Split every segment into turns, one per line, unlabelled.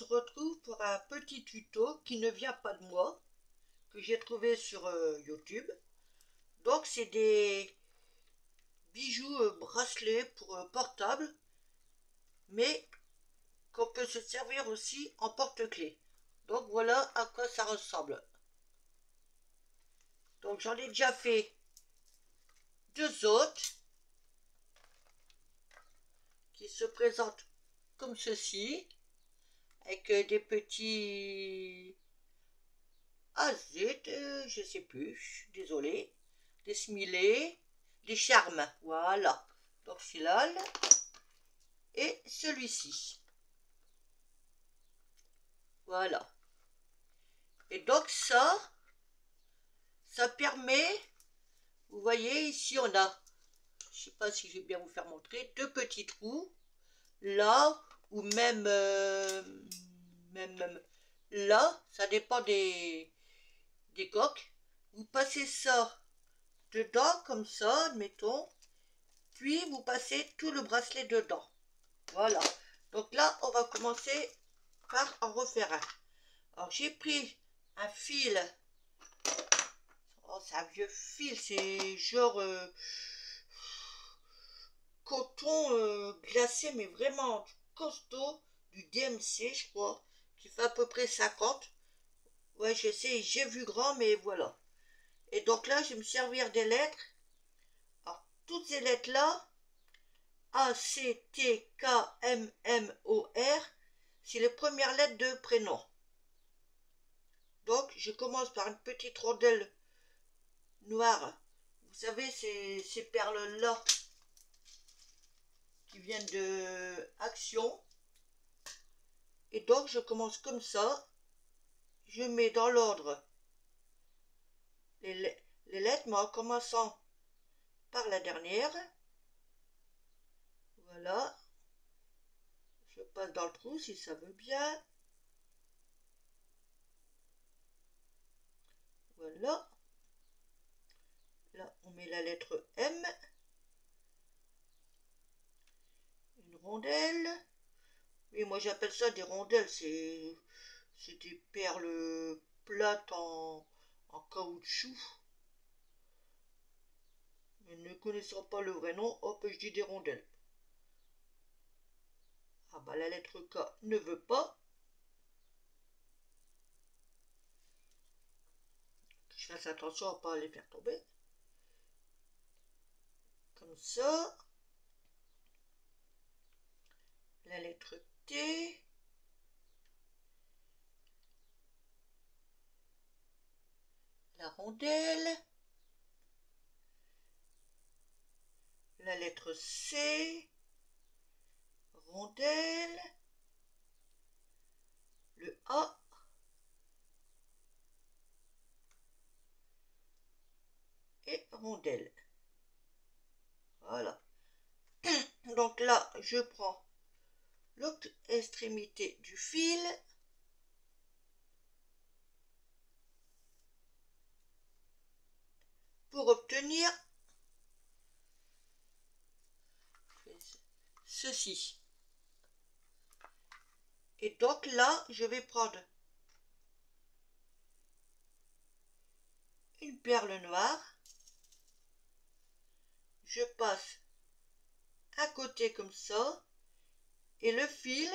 se retrouve pour un petit tuto qui ne vient pas de moi, que j'ai trouvé sur YouTube. Donc c'est des bijoux bracelets pour portable, mais qu'on peut se servir aussi en porte-clés. Donc voilà à quoi ça ressemble. Donc j'en ai déjà fait deux autres qui se présentent comme ceci, avec des petits zut, je sais plus, désolé, des similés, des charmes, voilà. Donc celui-là et celui-ci, voilà. Et donc ça permet, vous voyez ici on a, je sais pas si je vais bien vous faire montrer, deux petits trous là, ou même même là, ça dépend des coques. Vous passez ça dedans comme ça, admettons, puis vous passez tout le bracelet dedans. Voilà. Donc là, on va commencer par en refaire un. Alors j'ai pris un fil. Oh, c'est un vieux fil, c'est genre coton glacé, mais vraiment costaud, du DMC, je crois, qui fait à peu près 50. Ouais, je sais, j'ai vu grand, mais voilà. Et donc là, je vais me servir des lettres. Alors, toutes ces lettres-là, A, C, T, K, M, M, O, R, c'est les premières lettres de prénom. Donc, je commence par une petite rondelle noire. Vous savez, ces perles-là qui viennent de Action. Et donc, je commence comme ça. Je mets dans l'ordre les lettres, mais en commençant par la dernière. Voilà. Je passe dans le trou si ça veut bien. Voilà. Là, on met la lettre M. Une rondelle. Oui, moi j'appelle ça des rondelles. C'est des perles plates en caoutchouc. Mais ne connaissant pas le vrai nom, hop, je dis des rondelles. Ah bah la lettre K ne veut pas. Je fasse attention à ne pas les faire tomber. Comme ça. La lettre T. La rondelle. La lettre C. Rondelle. Le A. Et rondelle. Voilà. Donc là, je prends l'autre extrémité du fil. Pour obtenir ceci. Et donc là, je vais prendre une perle noire. Je passe à côté comme ça. Et le fil,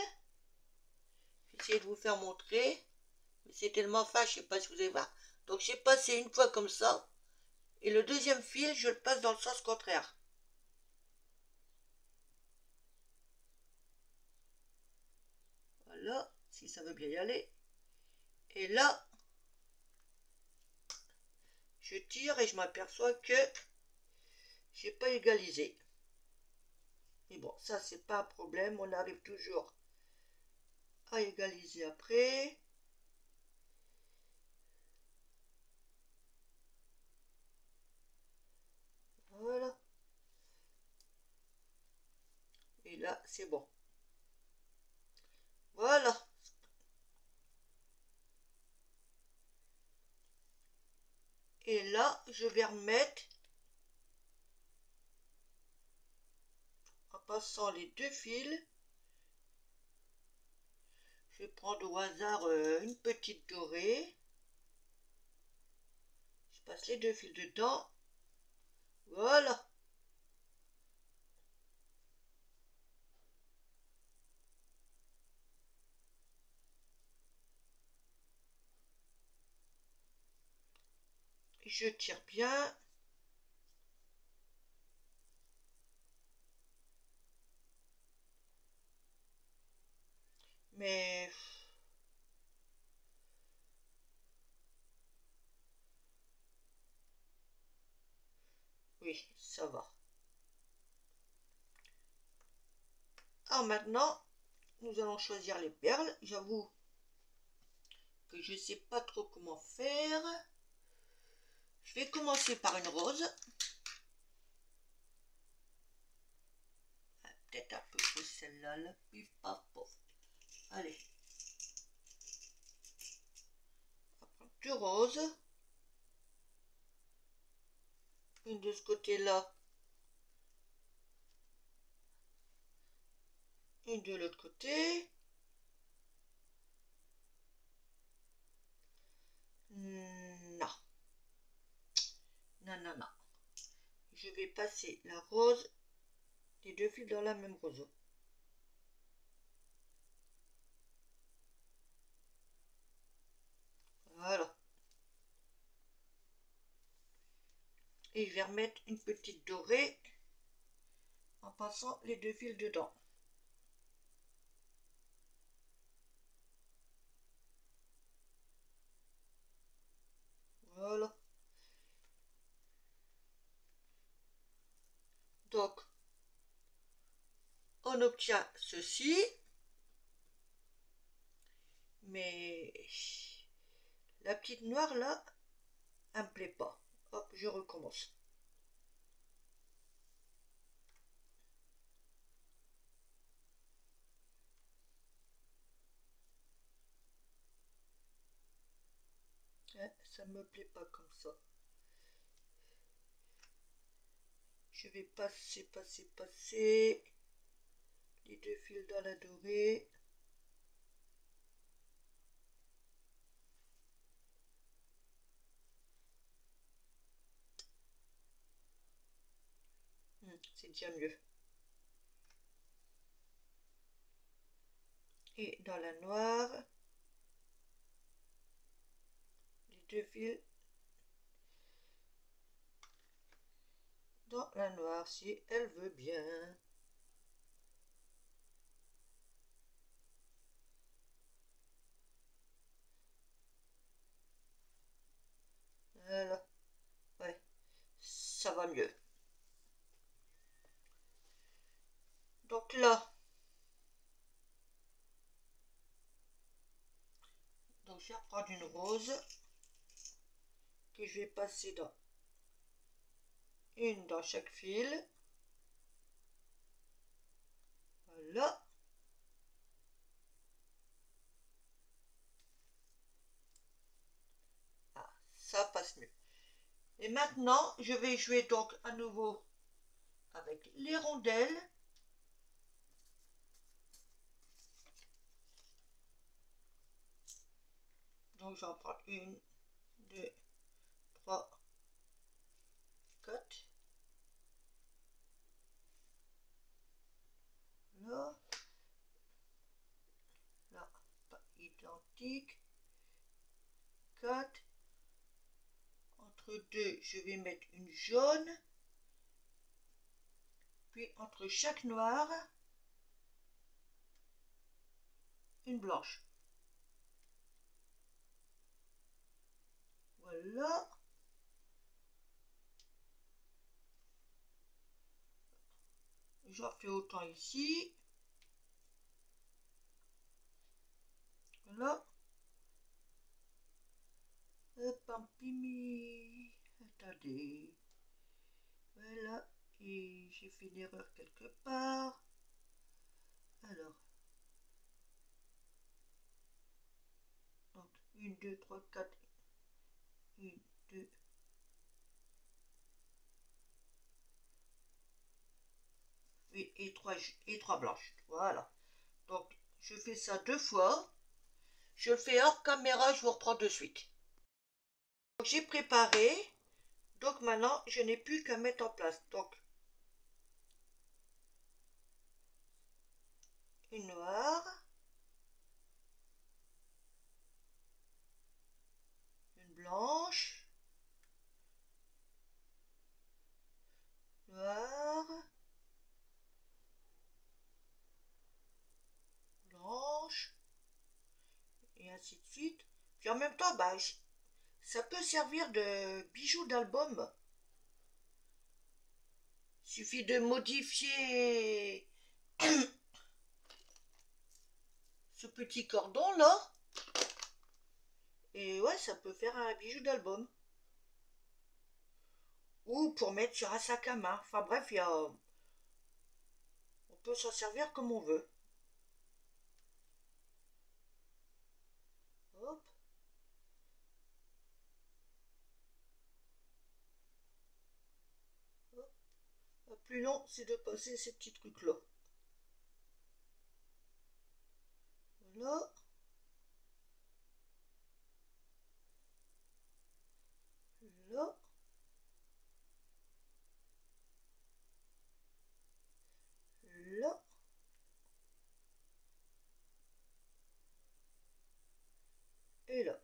j'essaie de vous faire montrer. Mais c'est tellement fin, je ne sais pas si vous allez voir. Donc j'ai passé une fois comme ça. Et le deuxième fil, je le passe dans le sens contraire. Voilà, si ça veut bien y aller. Et là, je tire et je m'aperçois que j'ai pas égalisé. Mais bon, ça c'est pas un problème, on arrive toujours à égaliser après. Voilà. Et là, c'est bon. Voilà. Et là, je vais remettre, en passant les deux fils, Je vais prendre au hasard une petite dorée. Je passe les 2 fils dedans. Voilà. Je tire bien. Mais oui, ça va. Alors maintenant, nous allons choisir les perles. J'avoue que je ne sais pas trop comment faire. Je vais commencer par une rose. Peut-être un peu plus celle-là. Là. Pif, paf, pof. Allez. On va prendre 2 roses. Une de ce côté-là. Une de l'autre côté. Non. Non, non, non. Je vais passer la rose, les 2 fils dans la même roseau. Voilà. Et je vais remettre une petite dorée en passant les 2 fils dedans. Voilà. Donc, on obtient ceci. Mais la petite noire là, elle me plaît pas. Hop, je recommence. Ça me plaît pas comme ça. Je vais passer les 2 fils dans la dorée. C'est déjà mieux. Et dans la noire, les 2 fils dans la noire si elle veut bien. Voilà. Ouais, ça va mieux. Donc là, donc je vais reprendre une rose que je vais passer dans une dans chaque fil. Voilà. Ah, ça passe mieux. Et maintenant, je vais jouer donc à nouveau avec les rondelles. Donc j'en prends 1, 2, 3, 4. Là, là, pas identique. 4. Entre deux, je vais mettre une jaune. Puis entre chaque noire, une blanche. Voilà. J'en fais autant ici. Voilà. Pampimi. Attendez. Voilà. Et j'ai fait une erreur quelque part. Alors. Donc, 1, 2, 3, 4. 1, 2. Oui, et 3 blanches. Voilà. Donc, je fais ça 2 fois. Je le fais hors caméra, je vous reprends de suite. J'ai préparé, donc maintenant je n'ai plus qu'à mettre en place. Donc une noire, une blanche, noire, blanche, et ainsi de suite. Puis en même temps, bah, ça peut servir de bijou d'album. Il suffit de modifier ce petit cordon là. Et ouais, ça peut faire un bijou d'album. Ou pour mettre sur un sac à main. Enfin bref, on peut s'en servir comme on veut. Hop. Hop. Le plus long, c'est de passer ces petits trucs là. Voilà. Là. Là. Et là.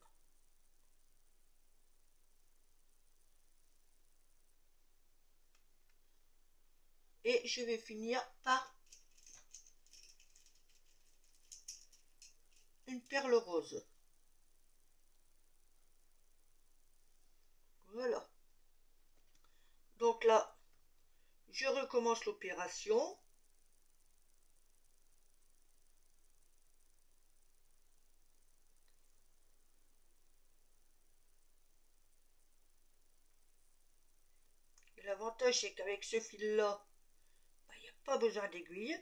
Et je vais finir par une perle rose. Voilà. Donc là, je recommence l'opération. Et l'avantage, c'est qu'avec ce fil-là, bah, il n'y a pas besoin d'aiguille.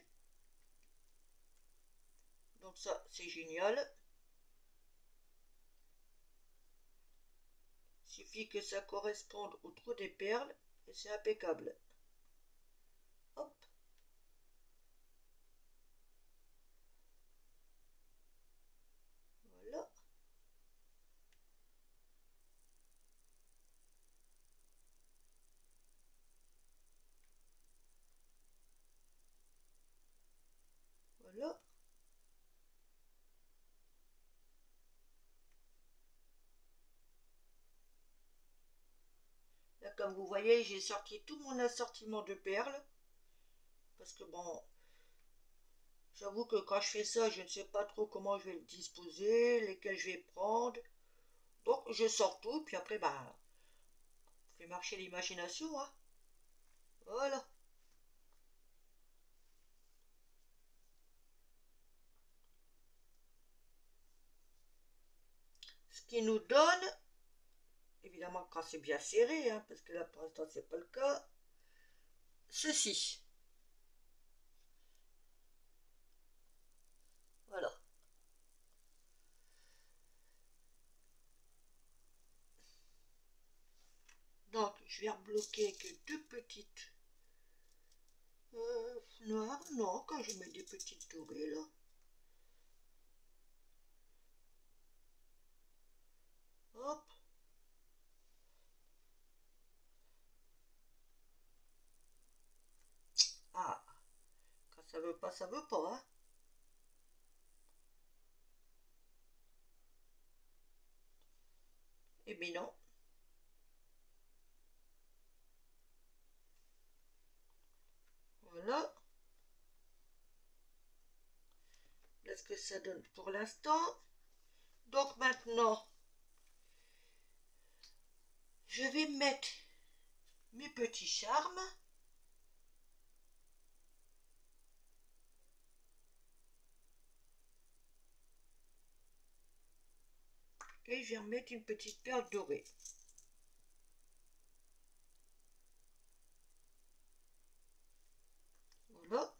Donc ça, c'est génial. Il suffit que ça corresponde au trou des perles et c'est impeccable. Hop. Voilà. Voilà. Là, comme vous voyez, j'ai sorti tout mon assortiment de perles. Parce que bon, j'avoue que quand je fais ça, je ne sais pas trop comment je vais le disposer, lesquels je vais prendre. Donc, je sors tout, puis après, bah, je fais marcher l'imagination, hein. Voilà. Ce qui nous donne, évidemment quand c'est bien serré, hein, parce que là pour l'instant c'est pas le cas, ceci. Voilà. Donc je vais rebloquer que deux petites noires. Non, quand je mets des petites dorées là. Hop. Ah, quand ça veut pas, ça veut pas, hein. Eh bien non. Voilà. Voilà ce que ça donne pour l'instant. Donc maintenant, je vais mettre mes petits charmes. Et je vais remettre une petite perle dorée. Voilà.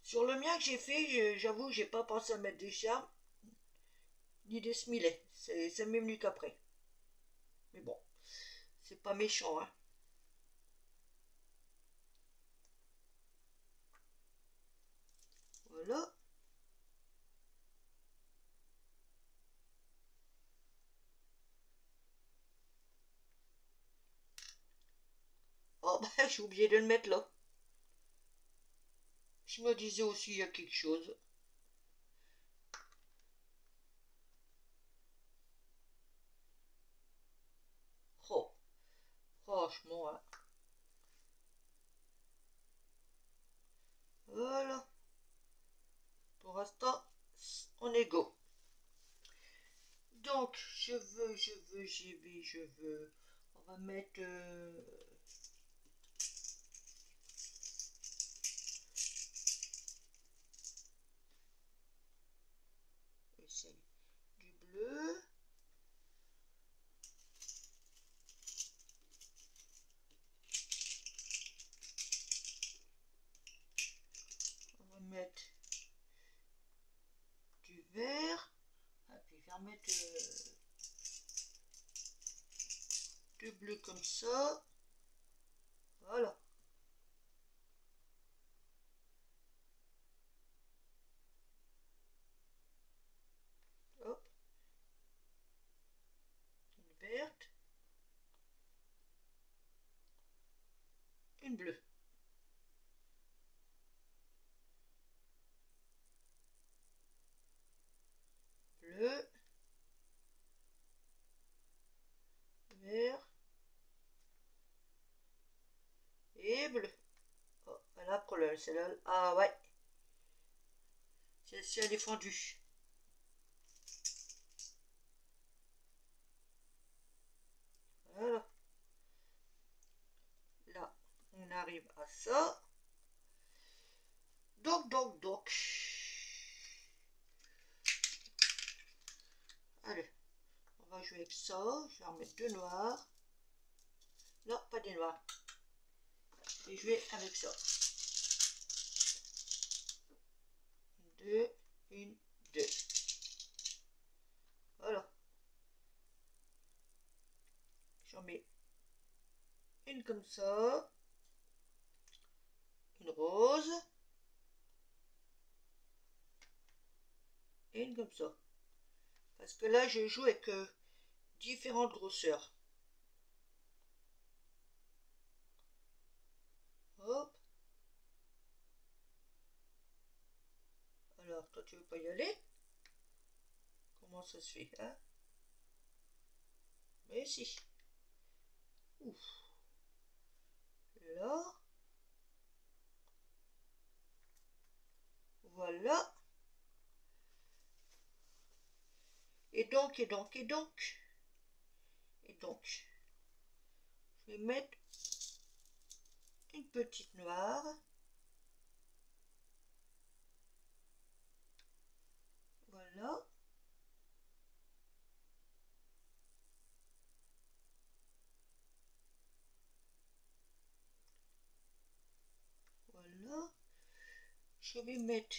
Sur le mien que j'ai fait, j'avoue, j'ai pas pensé à mettre des charmes ni des smilets. C'est m'est venu qu'après. Mais bon, c'est pas méchant, hein. Voilà. Oh, bah, j'ai oublié de le mettre là. Je me disais aussi, il y a quelque chose. Oh, franchement, hein. Voilà. Pour l'instant, on est go. Donc, je veux. On va mettre... essaye du bleu. On va mettre du vert. Et puis, je vais remettre du bleu comme ça. Voilà. Hop. Une verte. Une bleue. Bleu. Vert. Et bleu. Oh, elle a problème, celle-là. Ah ouais. Celle-ci, elle est fondue. Voilà. Là, on arrive à ça. Donc. Allez, on va jouer avec ça. Je vais en mettre deux noirs. Non, pas des noirs. Je vais jouer avec ça. Deux, une, deux. Voilà. J'en mets une comme ça. Une rose. Et une comme ça. Parce que là, je joue avec différentes grosseurs. Hop. Alors, toi, tu veux pas y aller? Comment ça se fait, hein? Mais si. Ouf. Là. Voilà. Et donc. Je vais mettre une petite noire. Voilà. Voilà. Je vais mettre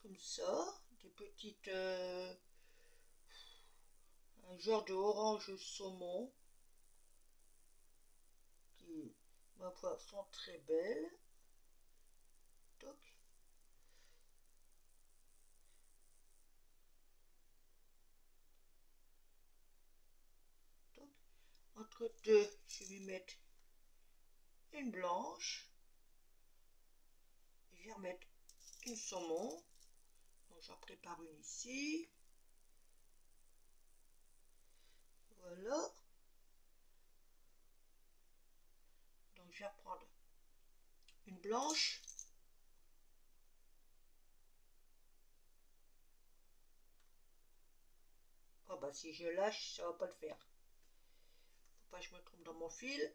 comme ça des petites un genre de orange saumon qui ma foi sont très belles. Toc. Toc. Entre deux, je vais mettre une blanche. Je vais remettre une saumon. Donc j'en prépare une ici. Voilà. Donc je vais prendre une blanche. Oh bah si je lâche, ça va pas le faire. Faut pas que je me trompe dans mon fil.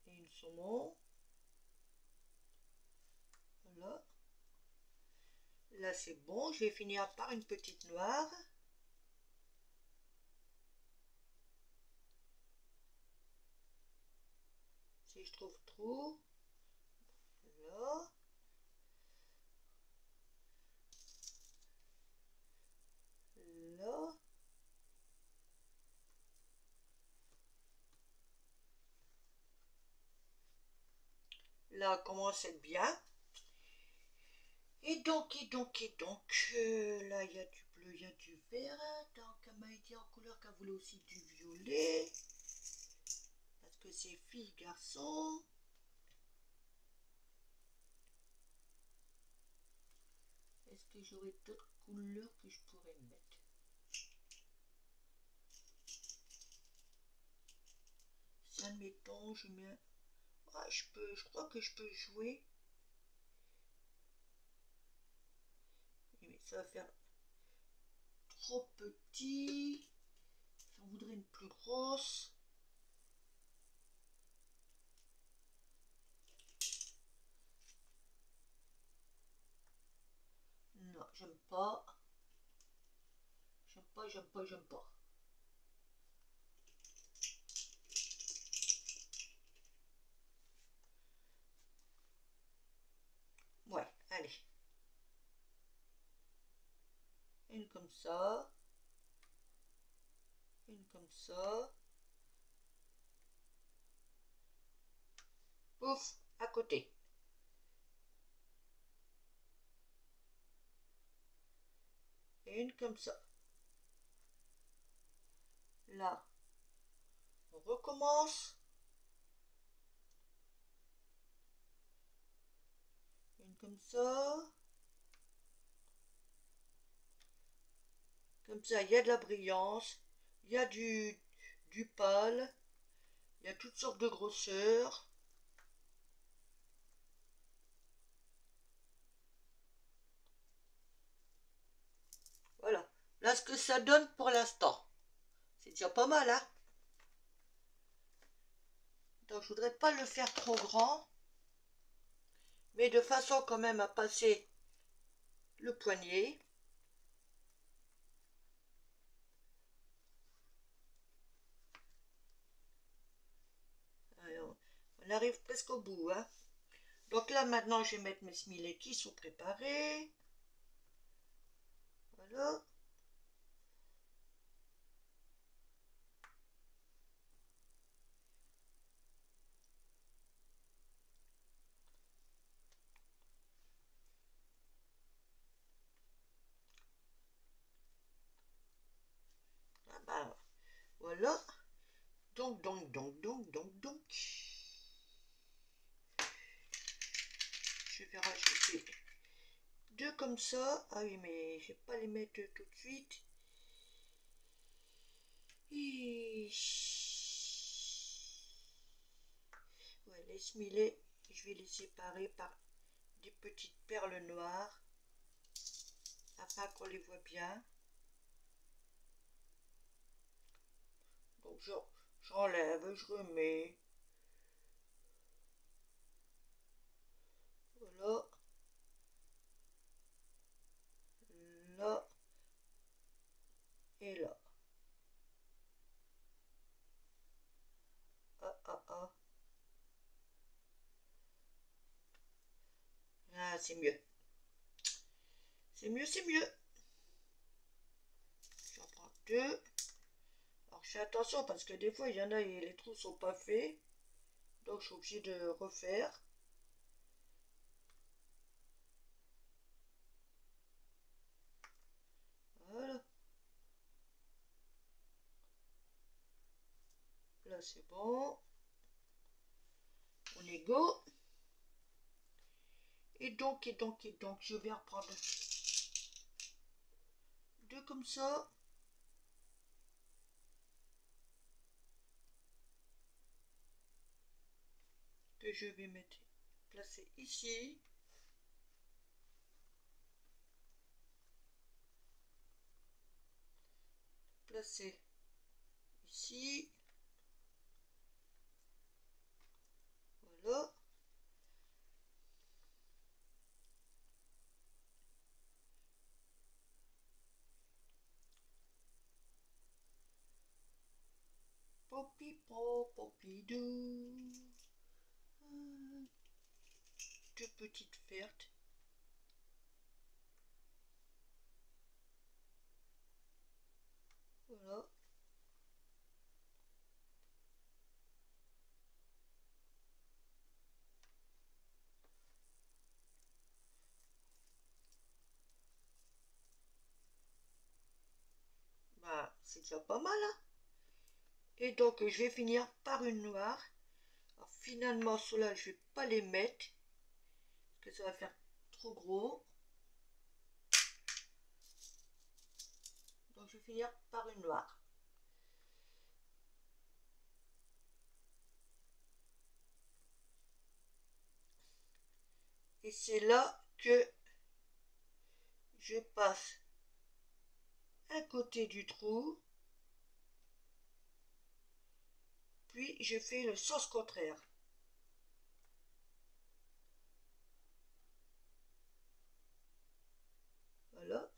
Et une saumon. Voilà. Là c'est bon. Je vais finir par une petite noire. Si je trouve trop. Là. Là. Là commence à être bien. Et donc, là il y a du bleu, il y a du vert. Donc elle m'a dit en couleur qu'elle voulait aussi du violet. Parce que c'est fille, garçon. Est-ce que j'aurais d'autres couleurs que je pourrais mettre? Si admettons, je mets... Ah, je crois que je peux jouer. Mais ça va faire trop petit. J'en voudrais une plus grosse. Non, j'aime pas. J'aime pas, j'aime pas, j'aime pas. Ouais, allez. Une comme ça. Une comme ça. Pouf, à côté. Et une comme ça. Là, on recommence. Une comme ça. Comme ça, il y a de la brillance. Il y a du pâle. Il y a toutes sortes de grosseurs. Voilà. Là, ce que ça donne pour l'instant. C'est déjà pas mal, hein? Donc, je voudrais pas le faire trop grand. Mais de façon quand même à passer le poignet. Alors, on arrive presque au bout, hein? Donc là, maintenant, je vais mettre mes smiley qui sont préparés. Voilà. Ah bah, voilà. Donc. Je vais rajouter deux comme ça. Ah oui, mais je vais pas les mettre tout de suite. Ouais, les smiley, je vais les séparer par des petites perles noires afin qu'on les voit bien. Donc j'enlève, je remets. Voilà. Là et là. Ah, ah, ah. Ah, c'est mieux. C'est mieux, c'est mieux. J'en prends deux. Alors, je fais attention parce que des fois, il y en a et les trous sont pas faits. Donc, je suis obligée de refaire. Voilà. Là, c'est bon. On est go. Et donc, je vais reprendre deux comme ça. Que je vais mettre, placer ici. Placer ici. Voilà. Popidou. Deux petites vertes. Voilà. c'est déjà pas mal, hein. Et donc je vais finir par une noire. Alors, finalement ceux-là je vais pas les mettre parce que ça va faire trop gros. Donc je vais finir par une noire. Et c'est là que je passe un côté du trou, puis je fais le sens contraire. Voilà.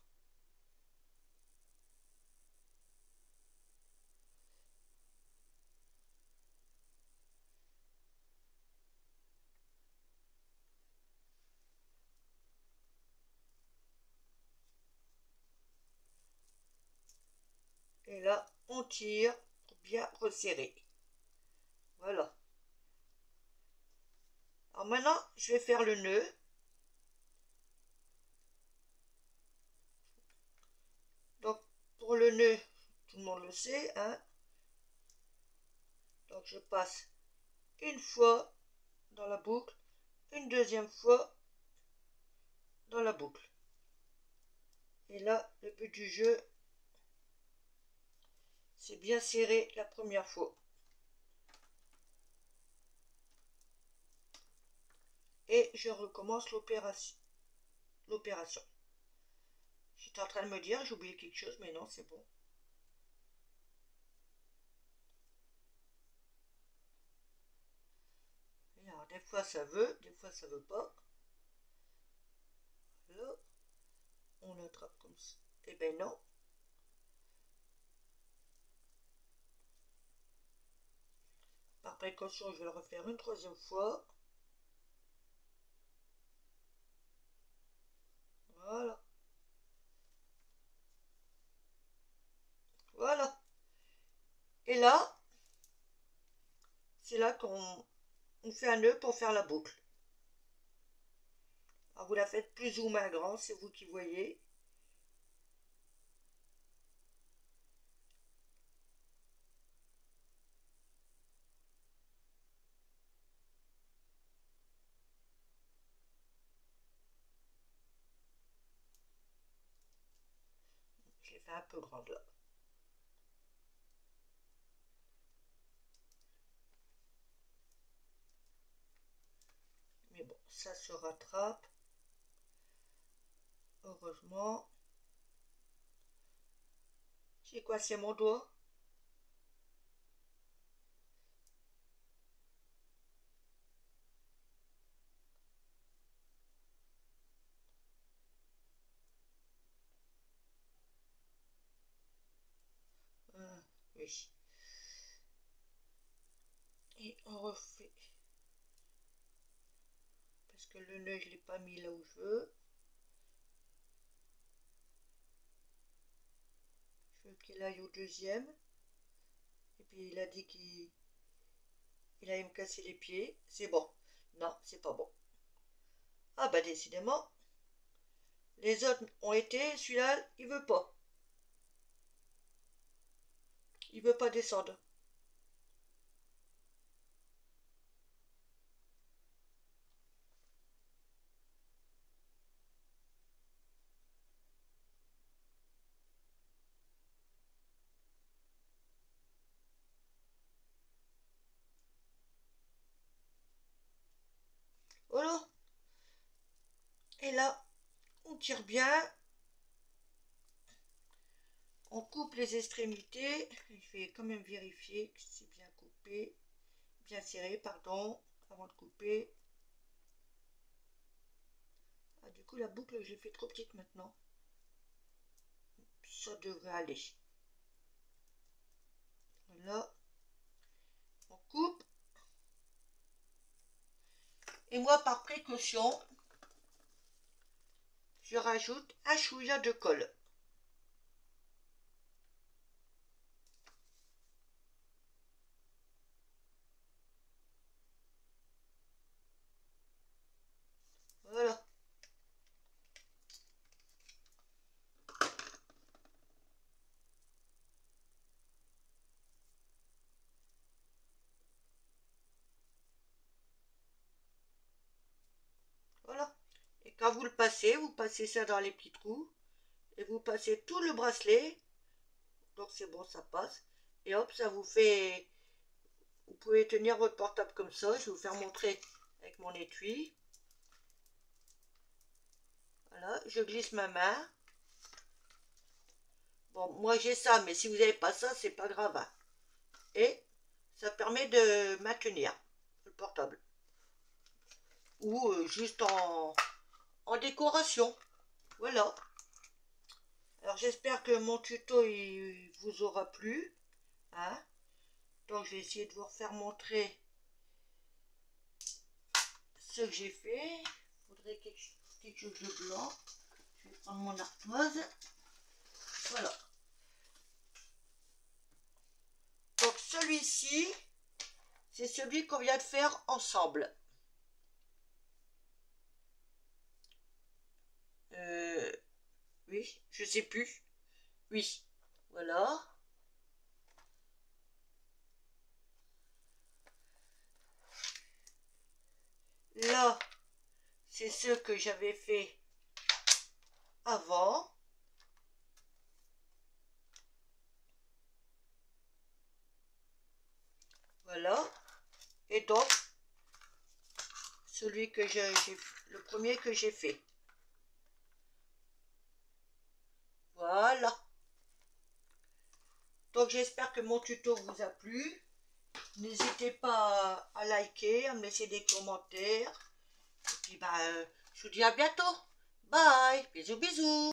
Et là, on tire pour bien resserrer. Voilà. Alors maintenant, je vais faire le nœud. Donc, pour le nœud, tout le monde le sait, hein. Donc, je passe une fois dans la boucle, une deuxième fois dans la boucle. Et là, le but du jeu, c'est bien serrer la première fois. Et je recommence l'opération. J'étais en train de me dire, j'ai oublié quelque chose, mais non, c'est bon. Et alors, des fois ça veut, des fois ça veut pas. Là, on l'attrape comme ça. Eh ben non. Par précaution, je vais le refaire une troisième fois. Voilà. Voilà. Et là, c'est là qu'on fait un nœud pour faire la boucle. Alors vous la faites plus ou moins grand, c'est vous qui voyez. Je l'ai fait un peu grande là. Mais bon, ça se rattrape. Heureusement. J'ai coincé mon doigt. Oui. Et on refait. Parce que le nœud, je ne l'ai pas mis là où je veux. Je veux qu'il aille au deuxième. Et puis il a dit qu'il allait me casser les pieds. C'est bon. Non, c'est pas bon. Ah bah décidément. Les autres ont été, celui-là, il veut pas. Il veut pas descendre. Voilà. Et là, on tire bien. On coupe les extrémités. Je vais quand même vérifier que c'est bien coupé. Bien serré, pardon, avant de couper. Ah, du coup, la boucle, je l'ai fait trop petite maintenant. Ça devrait aller. Là, on coupe. Et moi, par précaution, je rajoute un chouïa de colle. Voilà. passez ça dans les petits trous et vous passez tout le bracelet. Donc c'est bon, ça passe. Et hop, ça vous fait... Vous pouvez tenir votre portable comme ça. Je vais vous faire montrer avec mon étui. Voilà, je glisse ma main. Bon, moi j'ai ça, mais si vous n'avez pas ça, c'est pas grave. Hein. Et ça permet de maintenir le portable. Ou juste en décoration. Voilà. Alors j'espère que mon tuto il vous aura plu. Hein. Donc je vais essayer de vous refaire montrer ce que j'ai fait. Il faudrait quelque chose de blanc. Je vais prendre mon ardoise. Voilà. Donc celui-ci, c'est celui qu'on vient de faire ensemble. Oui, je sais plus. Oui, voilà. Là, c'est ce que j'avais fait avant. Voilà. Et donc, celui que le premier que j'ai fait. Voilà. Donc j'espère que mon tuto vous a plu. N'hésitez pas à liker, à me laisser des commentaires. Et puis je vous dis à bientôt. Bye. Bisous bisous.